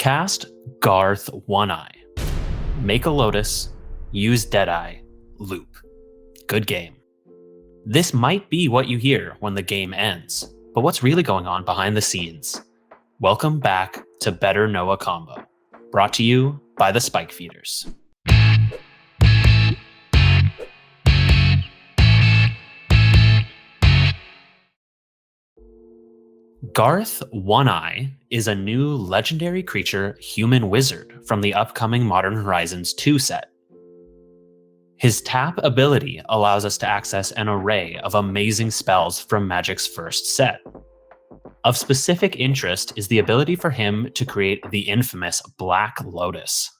Cast Garth One Eye. Make a Lotus, use Deadeye, loop. Good game. This might be what you hear when the game ends, but what's really going on behind the scenes? Welcome back to Better Know a Combo, brought to you by the Spike Feeders. Garth One Eye is a new legendary creature human wizard from the upcoming Modern Horizons 2 set. His tap ability allows us to access an array of amazing spells from Magic's first set. Of specific interest is the ability for him to create the infamous Black Lotus.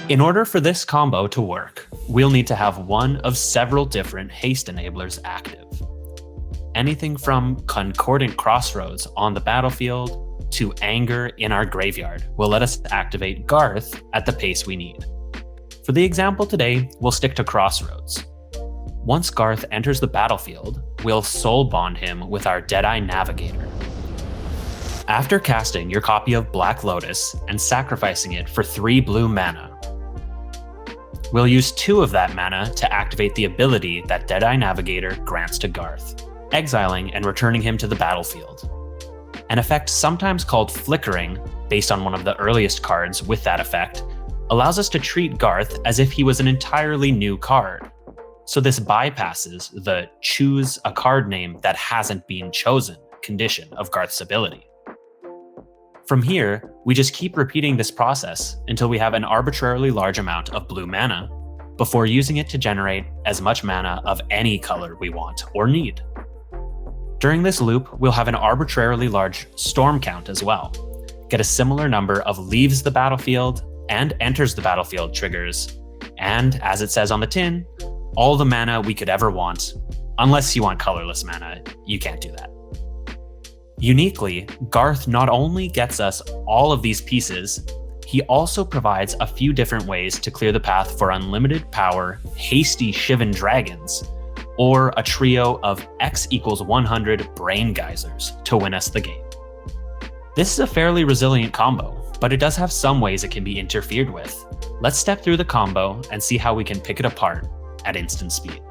In order for this combo to work, we'll need to have one of several different haste enablers active. Anything from Concordant Crossroads on the battlefield to Anger in our graveyard will let us activate Garth at the pace we need. For the example today, we'll stick to Crossroads. Once Garth enters the battlefield, we'll soul bond him with our Deadeye Navigator. After casting your copy of Black Lotus and sacrificing it for 3 blue mana, we'll use 2 of that mana to activate the ability that Deadeye Navigator grants to Garth, exiling and returning him to the battlefield. An effect sometimes called Flickering, based on one of the earliest cards with that effect, allows us to treat Garth as if he was an entirely new card. So this bypasses the choose a card name that hasn't been chosen condition of Garth's ability. From here, we just keep repeating this process until we have an arbitrarily large amount of blue mana, before using it to generate as much mana of any color we want or need. During this loop, we'll have an arbitrarily large storm count as well, get a similar number of leaves the battlefield and enters the battlefield triggers, and as it says on the tin, all the mana we could ever want. Unless you want colorless mana, you can't do that. Uniquely, Garth not only gets us all of these pieces, he also provides a few different ways to clear the path for unlimited power, hasty Shivan Dragons, or a trio of X equals 100 Brain Geysers to win us the game. This is a fairly resilient combo, but it does have some ways it can be interfered with. Let's step through the combo and see how we can pick it apart at instant speed.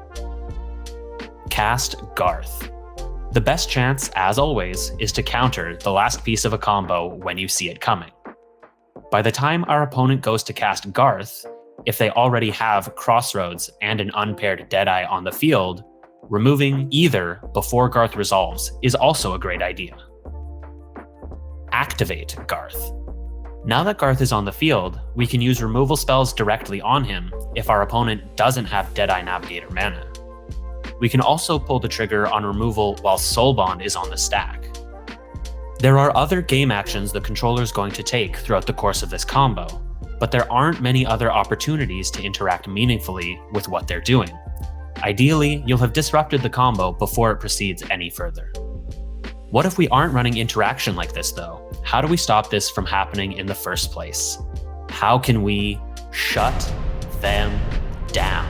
Cast Garth. The best chance, as always, is to counter the last piece of a combo when you see it coming. By the time our opponent goes to cast Garth, if they already have Crossroads and an unpaired Deadeye on the field, removing either before Garth resolves is also a great idea. Activate Garth. Now that Garth is on the field, we can use removal spells directly on him if our opponent doesn't have Deadeye Navigator mana. We can also pull the trigger on removal while Soulbond is on the stack. There are other game actions the controller is going to take throughout the course of this combo, but there aren't many other opportunities to interact meaningfully with what they're doing. Ideally, you'll have disrupted the combo before it proceeds any further. What if we aren't running interaction like this though? How do we stop this from happening in the first place? How can we shut them down?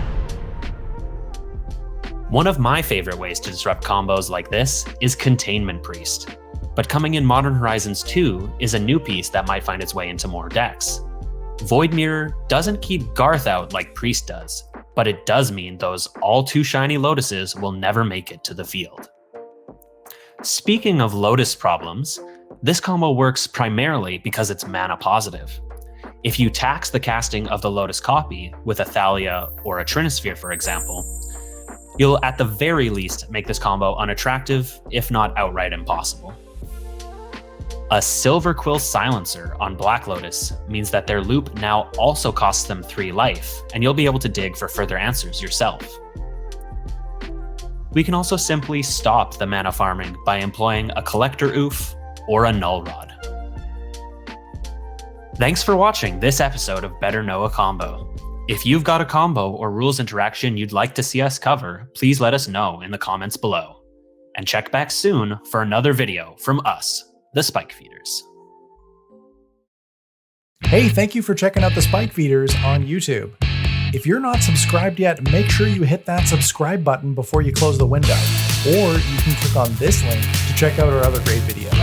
One of my favorite ways to disrupt combos like this is Containment Priest, but coming in Modern Horizons 2 is a new piece that might find its way into more decks. Void Mirror doesn't keep Garth out like Priest does, but it does mean those all too shiny Lotuses will never make it to the field. Speaking of Lotus problems, this combo works primarily because it's mana positive. If you tax the casting of the Lotus copy with a Thalia or a Trinisphere, for example, you'll at the very least make this combo unattractive, if not outright impossible. A Silver Quill Silencer on Black Lotus means that their loop now also costs them 3 life, and you'll be able to dig for further answers yourself. We can also simply stop the mana farming by employing a Collector Oof or a Null Rod. Thanks for watching this episode of Better Know a Combo. If you've got a combo or rules interaction you'd like to see us cover, please let us know in the comments below. And check back soon for another video from us, the Spike Feeders. Hey, thank you for checking out the Spike Feeders on YouTube. If you're not subscribed yet, make sure you hit that subscribe button before you close the window, or you can click on this link to check check out our other great videos.